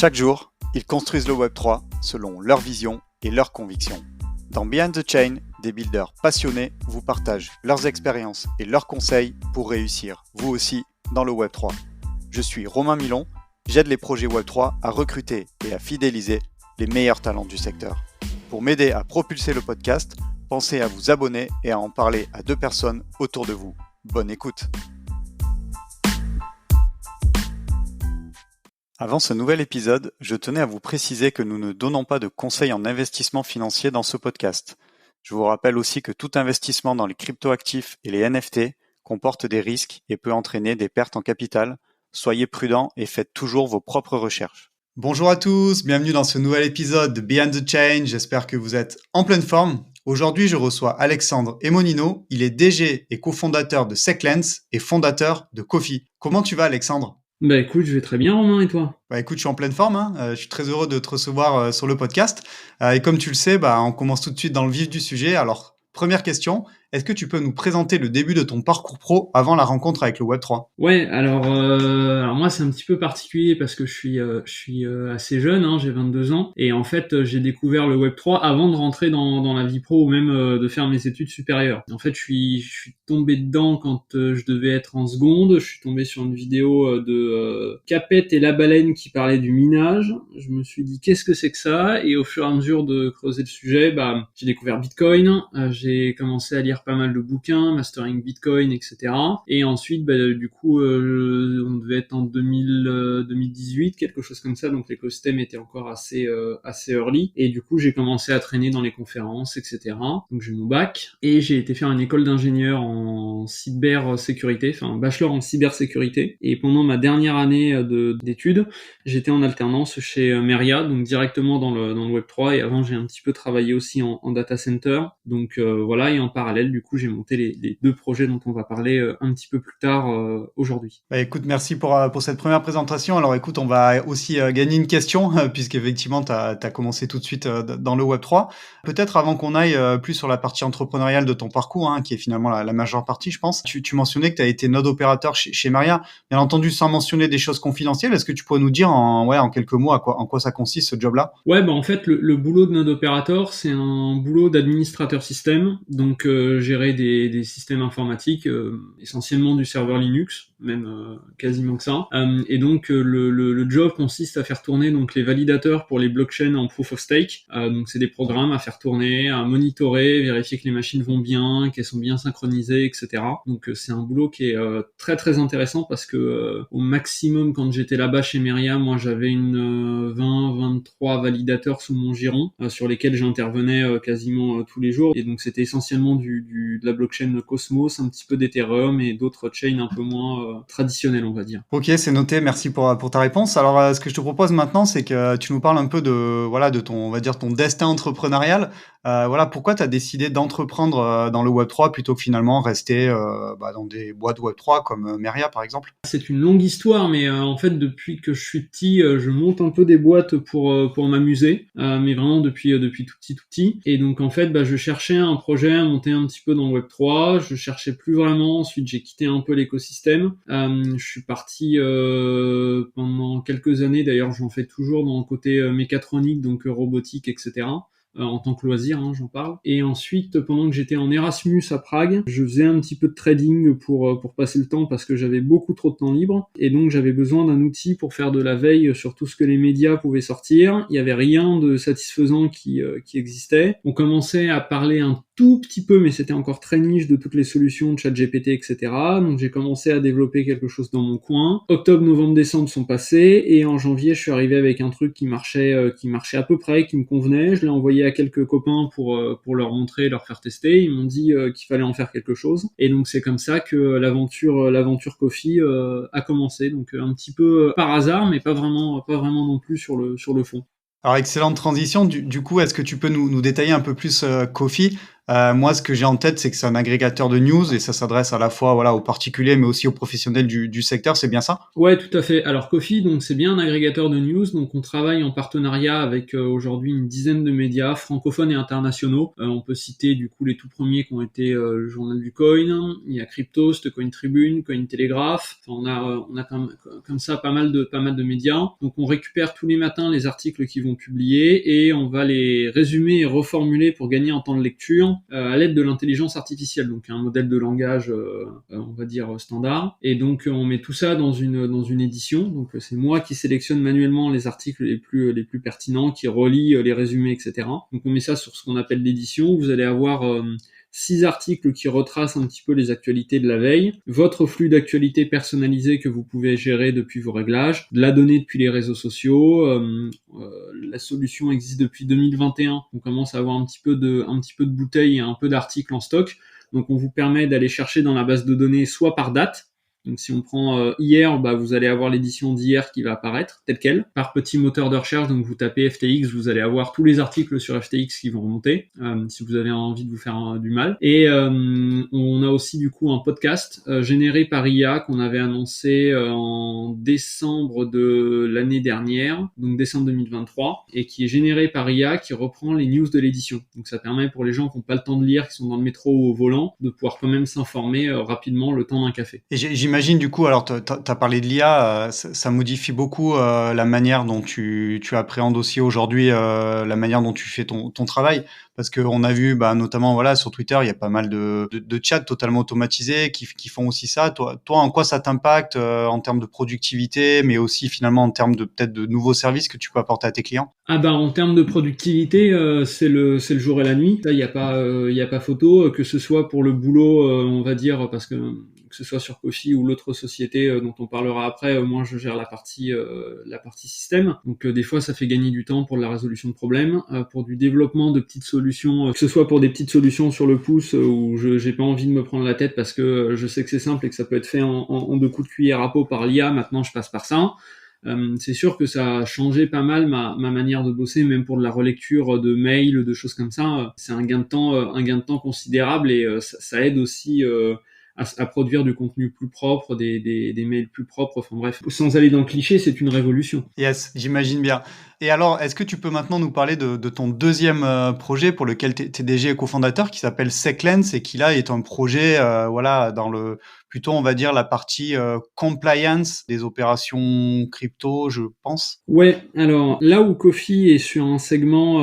Chaque jour, ils construisent le Web3 selon leur vision et leurs convictions. Dans Behind the Chain, des builders passionnés vous partagent leurs expériences et leurs conseils pour réussir, vous aussi, dans le Web3. Je suis Romain Milon, j'aide les projets Web3 à recruter et à fidéliser les meilleurs talents du secteur. Pour m'aider à propulser le podcast, pensez à vous abonner et à en parler à 2 personnes autour de vous. Bonne écoute! Avant ce nouvel épisode, je tenais à vous préciser que nous ne donnons pas de conseils en investissement financier dans ce podcast. Je vous rappelle aussi que tout investissement dans les cryptoactifs et les NFT comporte des risques et peut entraîner des pertes en capital. Soyez prudents et faites toujours vos propres recherches. Bonjour à tous, bienvenue dans ce nouvel épisode de Behind the Chain. J'espère que vous êtes en pleine forme. Aujourd'hui, je reçois Alexandre Emonino. Il est DG et cofondateur de Seclens et fondateur de Kofi. Comment tu vas, Alexandre ? Bah écoute, je vais très bien, Romain, et toi? Bah écoute, je suis en pleine forme, je suis très heureux de te recevoir sur le podcast. Et comme tu le sais, on commence tout de suite dans le vif du sujet. Alors, première question, est-ce que tu peux nous présenter le début de ton parcours pro avant la rencontre avec le Web3 ? Ouais, alors moi c'est un petit peu particulier parce que je suis assez jeune, hein, j'ai 22 ans, et en fait j'ai découvert le Web3 avant de rentrer dans la vie pro ou même de faire mes études supérieures. En fait, je suis tombé dedans quand je devais être en seconde. Je suis tombé sur une vidéo de Capet et la baleine qui parlait du minage. Je me suis dit qu'est-ce que c'est que ça, et au fur et à mesure de creuser le sujet, j'ai découvert Bitcoin. J'ai commencé à lire pas mal de bouquins, Mastering Bitcoin, etc. Et ensuite, du coup, on devait être en 2018, quelque chose comme ça, donc l'écosystème était encore assez early. Et du coup, j'ai commencé à traîner dans les conférences, etc. Donc j'ai eu mon bac et j'ai été faire une école d'ingénieur en cybersécurité, enfin un bachelor en cybersécurité. Et pendant ma dernière année d'études, j'étais en alternance chez Meria, donc directement dans le Web3. Et avant, j'ai un petit peu travaillé aussi en data center. Donc voilà, et en parallèle, du coup, j'ai monté les 2 projets dont on va parler un petit peu plus tard aujourd'hui. Écoute, merci pour cette première présentation. Alors écoute, on va aussi gagner une question, puisqu'effectivement, tu as commencé tout de suite dans le Web3. Peut-être avant qu'on aille plus sur la partie entrepreneuriale de ton parcours, qui est finalement la majeure partie, je pense. Tu mentionnais que tu as été node opérateur chez Meria. Bien entendu, sans mentionner des choses confidentielles, est-ce que tu pourrais nous dire en quelques mots en quoi ça consiste ce job-là ? Ouais, en fait, le boulot de node opérateur, c'est un boulot d'administrateur système, donc gérer des systèmes informatiques, essentiellement du serveur Linux, même quasiment que ça. Et donc le job consiste à faire tourner donc les validateurs pour les blockchains en proof of stake. Donc c'est des programmes à faire tourner, à monitorer, vérifier que les machines vont bien, qu'elles sont bien synchronisées, etc. Donc c'est un boulot qui est très très intéressant parce que au maximum quand j'étais là-bas chez Meria, moi j'avais une 20-23 validateurs sous mon giron sur lesquels j'intervenais quasiment tous les jours. Et donc c'était essentiellement de la blockchain Cosmos, un petit peu d'Ethereum et d'autres chains un peu moins traditionnelles, on va dire. Ok, c'est noté, merci pour ta réponse. Alors ce que je te propose maintenant, c'est que tu nous parles un peu de ton, on va dire, ton destin entrepreneurial. Pourquoi tu as décidé d'entreprendre dans le Web3 plutôt que finalement rester dans des boîtes Web3 comme Meria par exemple ? C'est une longue histoire, mais en fait depuis que je suis petit, je monte un peu des boîtes pour m'amuser, mais vraiment depuis tout petit. Et donc en fait, je cherchais un projet à monter un petit peu dans le Web3. Je cherchais plus vraiment. Ensuite, j'ai quitté un peu l'écosystème. Je suis parti pendant quelques années. D'ailleurs, j'en fais toujours dans le côté mécatronique, donc robotique, etc. En tant que loisir, j'en parle. Et ensuite, pendant que j'étais en Erasmus à Prague, je faisais un petit peu de trading pour passer le temps parce que j'avais beaucoup trop de temps libre. Et donc, j'avais besoin d'un outil pour faire de la veille sur tout ce que les médias pouvaient sortir. Il y avait rien de satisfaisant qui existait. On commençait à parler un tout petit peu, mais c'était encore très niche, de toutes les solutions de ChatGPT, etc. Donc j'ai commencé à développer quelque chose dans mon coin. Octobre, novembre, décembre sont passés, et en janvier, je suis arrivé avec un truc qui marchait à peu près, qui me convenait. Je l'ai envoyé à quelques copains pour leur montrer, leur faire tester. Ils m'ont dit qu'il fallait en faire quelque chose. Et donc c'est comme ça que l'aventure Kofi a commencé. Donc un petit peu par hasard, mais pas vraiment non plus sur le fond. Alors, excellente transition. Du coup, est-ce que tu peux nous détailler un peu plus Kofi ? Moi, ce que j'ai en tête, c'est que c'est un agrégateur de news et ça s'adresse à la fois voilà, aux particuliers, mais aussi aux professionnels du secteur. C'est bien ça? Ouais, tout à fait. Alors Kofi, donc c'est bien un agrégateur de news. Donc on travaille en partenariat avec aujourd'hui une dizaine de médias francophones et internationaux. On peut citer du coup les tout premiers qui ont été le Journal du Coin. Il y a Cryptost, Coin Tribune, Coin Telegraph. Enfin, on a comme ça pas mal de médias. Donc on récupère tous les matins les articles qu'ils vont publier et on va les résumer et reformuler pour gagner en temps de lecture à l'aide de l'intelligence artificielle. Donc un modèle de langage, on va dire standard. Et donc on met tout ça dans une édition. Donc c'est moi qui sélectionne manuellement les articles les plus pertinents, qui relie les résumés, etc. Donc on met ça sur ce qu'on appelle l'édition. Vous allez avoir 6 articles qui retracent un petit peu les actualités de la veille, votre flux d'actualités personnalisé que vous pouvez gérer depuis vos réglages, de la donnée depuis les réseaux sociaux. La solution existe depuis 2021. On commence à avoir un petit peu de bouteilles et un peu d'articles en stock. Donc on vous permet d'aller chercher dans la base de données soit par date. Donc si on prend hier, vous allez avoir l'édition d'hier qui va apparaître, telle quelle, par petit moteur de recherche. Donc vous tapez FTX, vous allez avoir tous les articles sur FTX qui vont remonter, si vous avez envie de vous faire du mal. Et on a aussi du coup un podcast généré par IA qu'on avait annoncé en décembre de l'année dernière, donc décembre 2023, et qui est généré par IA, qui reprend les news de l'édition. Donc ça permet pour les gens qui n'ont pas le temps de lire, qui sont dans le métro ou au volant, de pouvoir quand même s'informer rapidement le temps d'un café. Et j'imagine du coup, alors tu as parlé de l'IA, ça modifie beaucoup la manière dont tu appréhendes aussi aujourd'hui la manière dont tu fais ton travail, parce qu'on a vu notamment voilà sur Twitter, il y a pas mal de chats totalement automatisés qui font aussi ça. Toi, en quoi ça t'impacte en termes de productivité, mais aussi finalement en termes de peut-être de nouveaux services que tu peux apporter à tes clients? En termes de productivité, c'est le jour et la nuit. Là, il y a pas photo, que ce soit pour le boulot, on va dire, parce que ce soit sur Kofi ou l'autre société dont on parlera après, moi je gère la partie système. Donc des fois ça fait gagner du temps pour la résolution de problèmes, pour du développement de petites solutions, que ce soit pour des petites solutions sur le pouce où j'ai pas envie de me prendre la tête parce que je sais que c'est simple et que ça peut être fait en 2 coups de cuillère à peau par l'IA. Maintenant je passe par ça. C'est sûr que ça a changé pas mal ma manière de bosser, même pour de la relecture de mails, de choses comme ça. C'est un gain de temps considérable et ça aide aussi à produire du contenu plus propre, des mails plus propres. Enfin bref, sans aller dans le cliché, c'est une révolution. Yes, j'imagine bien. Et alors, est-ce que tu peux maintenant nous parler de ton deuxième projet pour lequel tu es DG et cofondateur, qui s'appelle SecLens et qui là est un projet voilà dans le plutôt on va dire la partie compliance des opérations crypto, je pense. Ouais, alors là où Kofi est sur un segment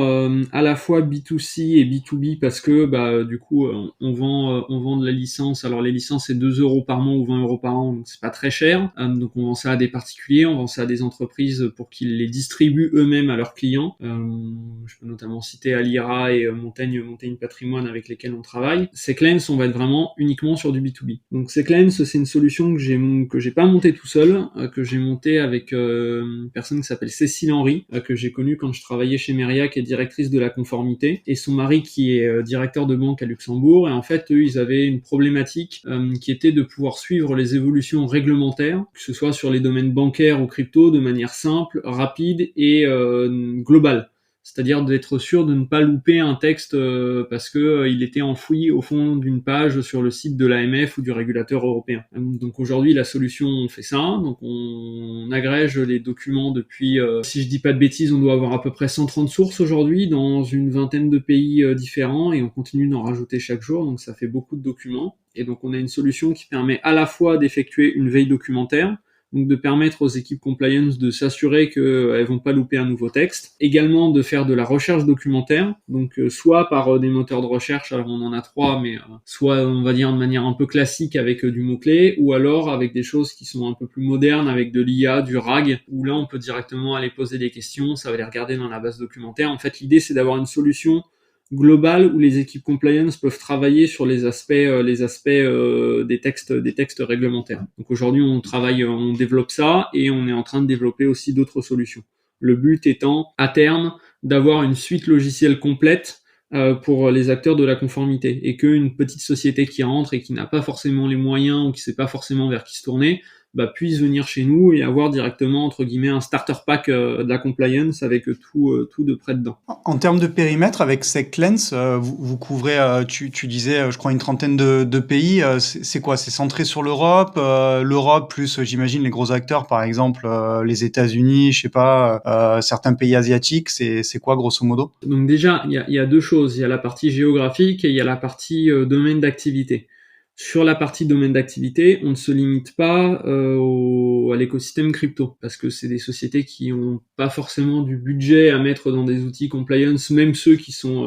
à la fois B2C et B2B parce que du coup on vend de la licence. Alors les licences c'est 2 euros par mois ou 20 euros par an, donc c'est pas très cher. Donc on vend ça à des particuliers, on vend ça à des entreprises pour qu'ils les distribuent eux-mêmes à leurs clients. Je peux notamment citer Alira et Montaigne Patrimoine avec lesquels on travaille. SecLens, on va être vraiment uniquement sur du B2B. Donc SecLens, c'est une solution que j'ai pas montée tout seul, que j'ai montée avec une personne qui s'appelle Cécile Henry, que j'ai connue quand je travaillais chez Meria, qui est directrice de la conformité, et son mari qui est directeur de banque à Luxembourg. Et en fait, eux, ils avaient une problématique qui était de pouvoir suivre les évolutions réglementaires, que ce soit sur les domaines bancaires ou crypto, de manière simple, rapide et globale. C'est-à-dire d'être sûr de ne pas louper un texte parce que il était enfoui au fond d'une page sur le site de l'AMF ou du régulateur européen. Donc aujourd'hui, la solution fait ça. Donc on agrège les documents depuis, si je dis pas de bêtises, on doit avoir à peu près 130 sources aujourd'hui dans une vingtaine de pays différents et on continue d'en rajouter chaque jour. Donc ça fait beaucoup de documents. Et donc on a une solution qui permet à la fois d'effectuer une veille documentaire, donc de permettre aux équipes compliance de s'assurer qu'elles vont pas louper un nouveau texte. Également de faire de la recherche documentaire, donc soit par des moteurs de recherche, alors on en a 3, mais soit on va dire de manière un peu classique avec du mot-clé, ou alors avec des choses qui sont un peu plus modernes, avec de l'IA, du RAG, où là on peut directement aller poser des questions, ça va les regarder dans la base documentaire. En fait, l'idée c'est d'avoir une solution global où les équipes compliance peuvent travailler sur les aspects des textes réglementaires. Donc aujourd'hui on développe ça et on est en train de développer aussi d'autres solutions. Le but étant à terme d'avoir une suite logicielle complète pour les acteurs de la conformité et qu'une petite société qui rentre et qui n'a pas forcément les moyens ou qui sait pas forcément vers qui se tourner puissent venir chez nous et avoir directement entre guillemets un starter pack de la compliance avec tout de près dedans. En termes de périmètre, avec SecLens, vous couvrez, tu disais, je crois, une trentaine de pays. C'est quoi? C'est centré sur l'Europe, l'Europe plus, j'imagine, les gros acteurs, par exemple, les États-Unis, je sais pas, certains pays asiatiques. C'est quoi, grosso modo? Donc déjà, il y a deux choses. Il y a la partie géographique et il y a la partie domaine d'activité. Sur la partie domaine d'activité, on ne se limite pas à l'écosystème crypto, parce que c'est des sociétés qui ont pas forcément du budget à mettre dans des outils compliance, même ceux qui sont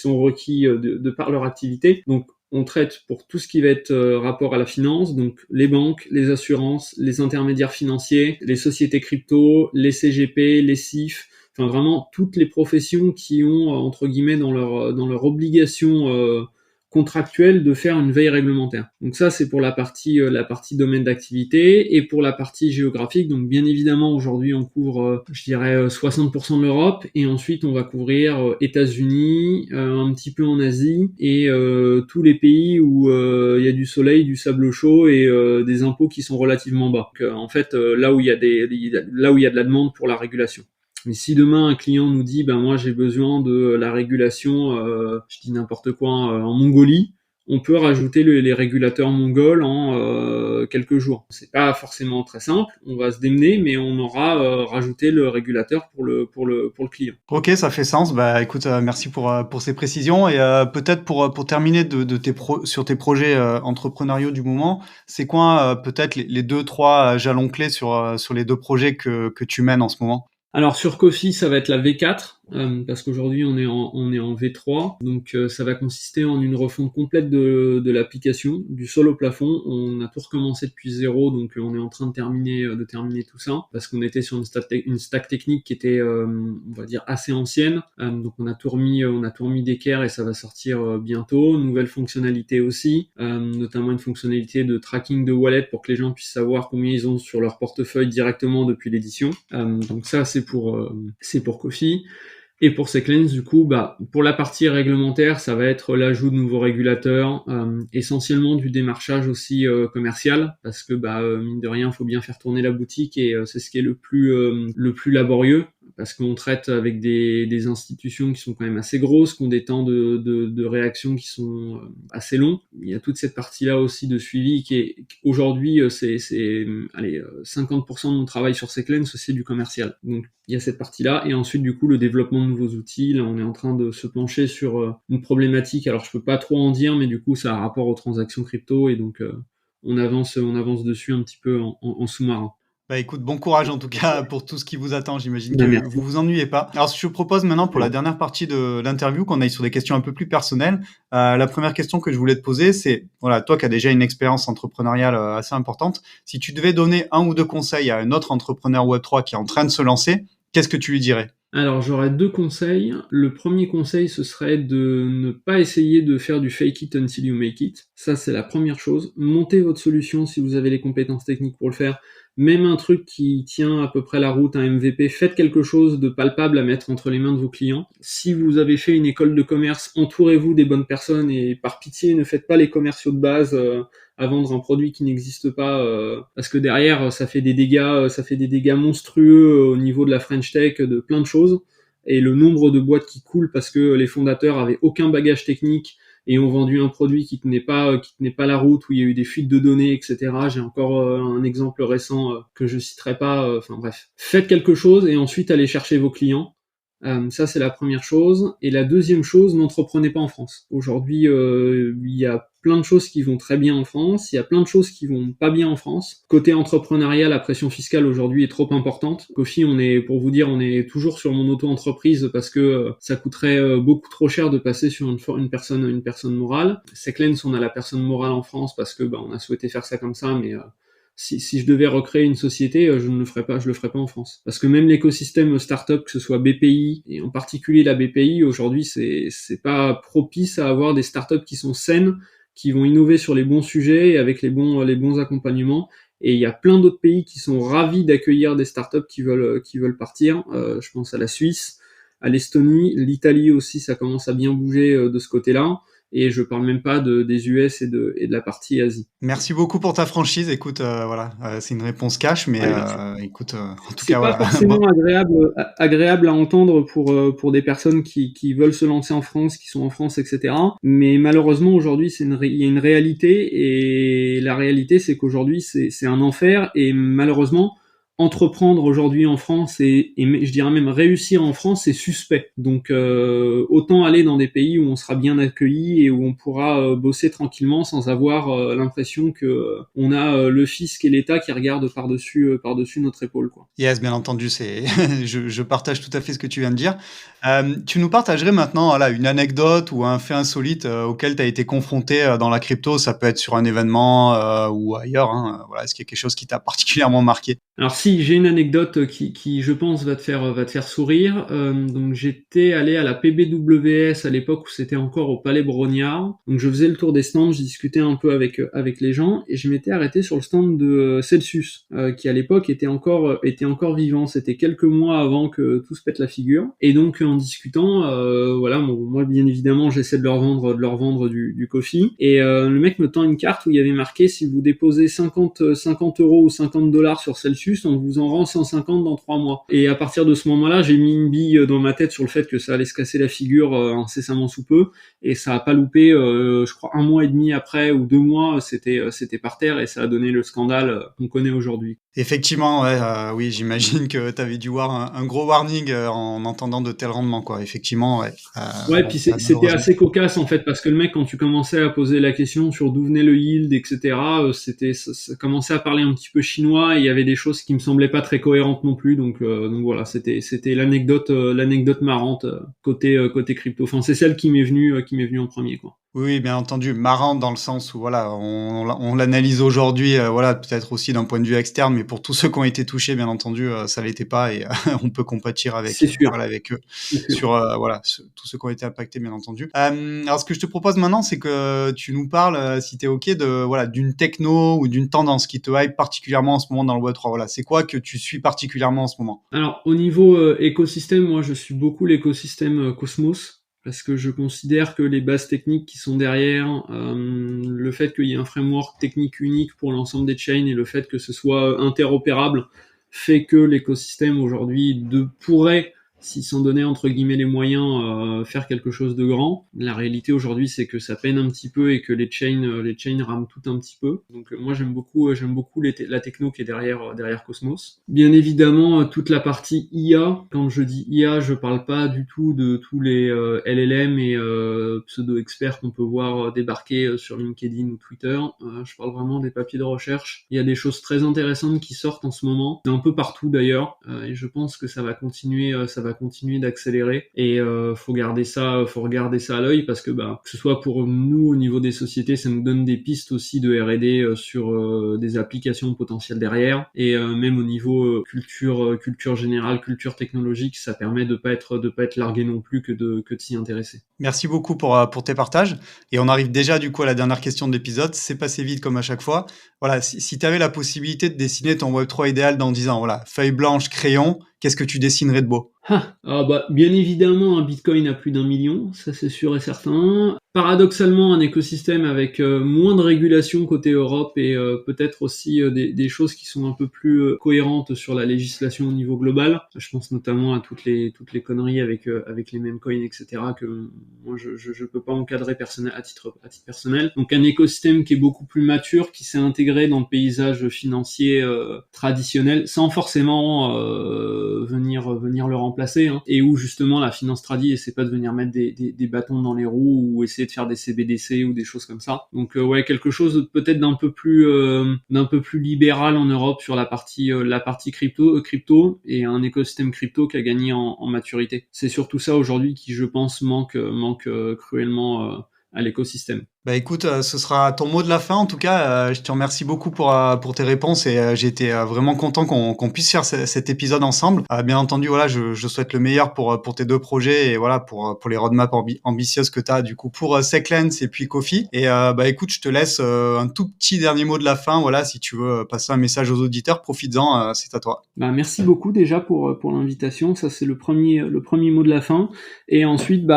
requis de par leur activité. Donc on traite pour tout ce qui va être rapport à la finance, donc les banques, les assurances, les intermédiaires financiers, les sociétés crypto, les CGP, les CIF, enfin vraiment toutes les professions qui ont entre guillemets dans leur obligation contractuelle de faire une veille réglementaire. Donc ça c'est pour la partie domaine d'activité. Et pour la partie géographique, donc bien évidemment aujourd'hui on couvre je dirais 60% de l'Europe, et ensuite on va couvrir États-Unis, un petit peu en Asie, et tous les pays où il y a du soleil, du sable chaud et des impôts qui sont relativement bas. Donc, en fait là où il y a de la demande pour la régulation. Mais si demain un client nous dit moi j'ai besoin de la régulation, je dis n'importe quoi, en Mongolie, on peut rajouter les régulateurs mongols en quelques jours. C'est pas forcément très simple, on va se démener, mais on aura rajouté le régulateur pour le client. Ok, ça fait sens. Bah écoute, merci pour ces précisions, et peut-être pour terminer sur tes projets entrepreneuriaux du moment, c'est quoi peut-être les deux trois jalons clés sur les deux projets que tu mènes en ce moment? Alors sur Coffee, ça va être la V4, parce qu'aujourd'hui on est en V3, donc ça va consister en une refonte complète de l'application, du sol au plafond. On a tout recommencé depuis zéro, donc on est en train de terminer tout ça, parce qu'on était sur une stack technique qui était, on va dire, assez ancienne. Donc on a tout remis d'équerre et ça va sortir bientôt. Nouvelle fonctionnalité aussi, notamment une fonctionnalité de tracking de wallet pour que les gens puissent savoir combien ils ont sur leur portefeuille directement depuis l'édition. Donc ça c'est pour Coffee. Et pour SecLens, du coup, pour la partie réglementaire, ça va être l'ajout de nouveaux régulateurs, essentiellement du démarchage aussi commercial, parce que mine de rien, il faut bien faire tourner la boutique, et c'est ce qui est le plus laborieux, parce qu'on traite avec des institutions qui sont quand même assez grosses, qui ont des temps de réaction qui sont assez longs. Il y a toute cette partie-là aussi de suivi qui est aujourd'hui, c'est 50% de mon travail sur SecLens, c'est du commercial. Donc il y a cette partie-là, et ensuite du coup le développement de nouveaux outils. Là on est en train de se pencher sur une problématique, alors je peux pas trop en dire, mais du coup ça a rapport aux transactions crypto, et donc on avance dessus un petit peu en sous-marin. Bah écoute, bon courage en tout cas pour tout ce qui vous attend. J'imagine que Merci. vous vous ennuyez pas. Alors je propose maintenant, pour la dernière partie de l'interview, qu'on aille sur des questions un peu plus personnelles. La première question que je voulais te poser, c'est, voilà, toi qui as déjà une expérience entrepreneuriale assez importante, si tu devais donner un ou deux conseils à un autre entrepreneur Web3 qui est en train de se lancer, qu'est-ce que tu lui dirais? Alors j'aurais deux conseils. Le premier conseil, ce serait de ne pas essayer de faire du fake it until you make it. Ça c'est la première chose. Montez votre solution si vous avez les compétences techniques pour le faire. Même un truc qui tient à peu près la route, un MVP, faites quelque chose de palpable à mettre entre les mains de vos clients. Si vous avez fait une école de commerce, entourez-vous des bonnes personnes, et par pitié, ne faites pas les commerciaux de base à vendre un produit qui n'existe pas, parce que derrière, ça fait des dégâts monstrueux au niveau de la French Tech, de plein de choses. Et le nombre de boîtes qui coulent parce que les fondateurs avaient aucun bagage technique et ont vendu un produit qui tenait pas la route, où il y a eu des fuites de données, etc. J'ai encore un exemple récent que je citerai pas. Enfin bref, faites quelque chose et ensuite allez chercher vos clients. Ça c'est la première chose. Et la deuxième chose, n'entreprenez pas en France. Aujourd'hui, il y a plein de choses qui vont très bien en France, il y a plein de choses qui vont pas bien en France. Côté entrepreneuriat, la pression fiscale aujourd'hui est trop importante. Kofi, on est toujours sur mon auto-entreprise parce que ça coûterait beaucoup trop cher de passer sur une personne morale. SecLens, on a la personne morale en France parce que on a souhaité faire ça comme ça, mais si je devais recréer une société, je le ferais pas en France. Parce que même l'écosystème startup, que ce soit BPI, et en particulier la BPI, aujourd'hui, c'est pas propice à avoir des startups qui sont saines, qui vont innover sur les bons sujets et avec les bons accompagnements. Et il y a plein d'autres pays qui sont ravis d'accueillir des startups qui veulent partir. Je pense à la Suisse, à l'Estonie, l'Italie aussi, ça commence à bien bouger de ce côté-là. et je parle même pas des US et de la partie Asie. Merci beaucoup pour ta franchise. Écoute, c'est une réponse cash, mais écoute, en tout C'est cas, pas voilà. forcément agréable à entendre pour des personnes qui veulent se lancer en France, qui sont en France, etc. Mais malheureusement aujourd'hui il y a une réalité, et la réalité c'est qu'aujourd'hui c'est un enfer, et malheureusement entreprendre aujourd'hui en France et je dirais même réussir en France, c'est suspect. Donc autant aller dans des pays où on sera bien accueilli et où on pourra bosser tranquillement sans avoir l'impression que on a le fisc et l'État qui regardent par-dessus notre épaule, quoi. Yes, bien entendu, je partage tout à fait ce que tu viens de dire. Tu nous partagerais maintenant, voilà, une anecdote ou un fait insolite auquel tu as été confronté dans la crypto. Ça peut être sur un événement ou ailleurs, hein. Voilà, est-ce qu'il y a quelque chose qui t'a particulièrement marqué? Alors si, j'ai une anecdote qui je pense va te faire sourire. Donc j'étais allé à la PBWS à l'époque où c'était encore au Palais Brognard. Donc je faisais le tour des stands, je discutais un peu avec les gens, et je m'étais arrêté sur le stand de Celsius, qui à l'époque était encore vivant. C'était quelques mois avant que tout se pète la figure. Et donc en discutant, voilà, moi bien évidemment j'essaie de leur vendre du coffee. Et le mec me tend une carte où il y avait marqué: si vous déposez 50 euros ou 50 dollars sur Celsius, on vous en rend 150 dans 3 mois. Et à partir de ce moment-là, j'ai mis une bille dans ma tête sur le fait que ça allait se casser la figure incessamment sous peu, et ça a pas loupé, je crois 1 mois et demi après, ou 2 mois, c'était par terre, et ça a donné le scandale qu'on connaît aujourd'hui. Effectivement, ouais, oui, j'imagine que tu avais dû voir un gros warning en entendant de tels rendements, quoi. Effectivement, ouais. Ouais, Bon, puis c'était malheureusement. assez cocasse en fait, parce que le mec, quand tu commençais à poser la question sur d'où venait le yield, etc., ça commençait à parler un petit peu chinois, et il y avait des choses qui me semblaient pas très cohérentes non plus. Donc voilà, c'était l'anecdote marrante côté crypto. Enfin, c'est celle qui m'est venue en premier, quoi. Oui, bien entendu, marrant dans le sens où voilà, on l'analyse aujourd'hui, voilà, peut-être aussi d'un point de vue externe, mais pour tous ceux qui ont été touchés, bien entendu, ça l'était pas, et on peut compatir C'est sûr, voilà, avec eux c'est sûr. sur voilà, tous ceux qui ont été impactés, bien entendu. Alors, ce que je te propose maintenant, c'est que tu nous parles, si t'es ok, de voilà, d'une techno ou d'une tendance qui te hype particulièrement en ce moment dans le Web3. Voilà, c'est quoi que tu suis particulièrement en ce moment? Alors, au niveau écosystème, moi, je suis beaucoup l'écosystème Cosmos, parce que je considère que les bases techniques qui sont derrière, le fait qu'il y ait un framework technique unique pour l'ensemble des chains, et le fait que ce soit interopérable, fait que l'écosystème aujourd'hui pourrait, s'ils s'en donnaient entre guillemets les moyens, faire quelque chose de grand. La réalité aujourd'hui, c'est que ça peine un petit peu, et que les chains rament tout un petit peu. Donc moi j'aime beaucoup la techno qui est derrière Cosmos. Bien évidemment, toute la partie IA. Quand je dis IA, je parle pas du tout de tous les LLM et pseudo experts qu'on peut voir débarquer sur LinkedIn ou Twitter. Je parle vraiment des papiers de recherche. Il y a des choses très intéressantes qui sortent en ce moment, un peu partout d'ailleurs, et je pense que ça va continuer d'accélérer, et faut regarder ça à l'œil, parce que que ce soit pour nous au niveau des sociétés, ça nous donne des pistes aussi de R&D sur des applications potentielles derrière, et même au niveau culture générale, culture technologique, ça permet de pas être largué non plus, que de s'y intéresser. Merci beaucoup pour tes partages. Et on arrive déjà du coup à la dernière question de l'épisode. C'est passé vite comme à chaque fois. Voilà, si tu avais la possibilité de dessiner ton Web3 idéal dans 10 ans, voilà, feuille blanche, crayon, qu'est-ce que tu dessinerais de beau? Bien évidemment, un Bitcoin à plus d'1 million, ça c'est sûr et certain. Paradoxalement, un écosystème avec moins de régulation côté Europe, et peut-être aussi des choses qui sont un peu plus cohérentes sur la législation au niveau global. Je pense notamment à toutes les conneries avec les mêmes coins, etc., que moi je peux pas encadrer à titre personnel. Donc un écosystème qui est beaucoup plus mature, qui s'est intégré dans le paysage financier traditionnel, sans forcément venir le remplacer, hein, et où justement la finance tradi essaie pas de venir mettre des bâtons dans les roues, ou essayer de faire des CBDC ou des choses comme ça. Donc ouais, quelque chose peut-être d'un peu plus libéral en Europe sur la partie crypto, et un écosystème crypto qui a gagné en maturité. C'est surtout ça aujourd'hui qui, je pense, manque cruellement à l'écosystème. Bah écoute, ce sera ton mot de la fin en tout cas. Je te remercie beaucoup pour tes réponses et j'ai été vraiment content qu'on puisse faire cet épisode ensemble. Bien entendu, voilà, je souhaite le meilleur pour tes deux projets et voilà pour les roadmaps ambitieuses que tu as du coup pour Seclens et puis Kofi. Et bah écoute, je te laisse un tout petit dernier mot de la fin. Voilà, si tu veux passer un message aux auditeurs, profites-en, c'est à toi. Bah, merci beaucoup déjà pour l'invitation. Ça, c'est le premier mot de la fin. Et ensuite,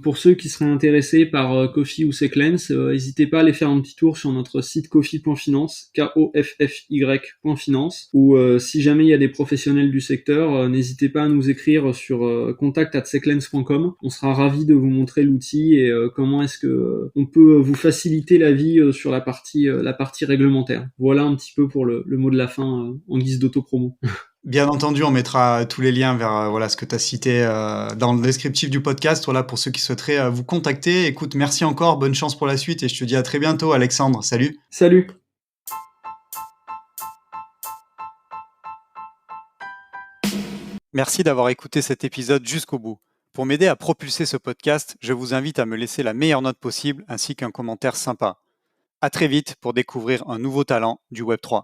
pour ceux qui seraient intéressés par Kofi ou Seclens, n'hésitez pas à aller faire un petit tour sur notre site kofi.finance, koffy.finance, ou si jamais il y a des professionnels du secteur, n'hésitez pas à nous écrire sur contact@seclens.com. On sera ravis de vous montrer l'outil et comment est-ce que on peut vous faciliter la vie sur la partie réglementaire. Voilà un petit peu pour le mot de la fin en guise d'auto-promo. Bien entendu, on mettra tous les liens vers voilà ce que tu as cité dans le descriptif du podcast, voilà pour ceux qui souhaiteraient vous contacter. Écoute, merci encore, bonne chance pour la suite et je te dis à très bientôt Alexandre. Salut. Salut. Merci d'avoir écouté cet épisode jusqu'au bout. Pour m'aider à propulser ce podcast, je vous invite à me laisser la meilleure note possible ainsi qu'un commentaire sympa. À très vite pour découvrir un nouveau talent du Web3.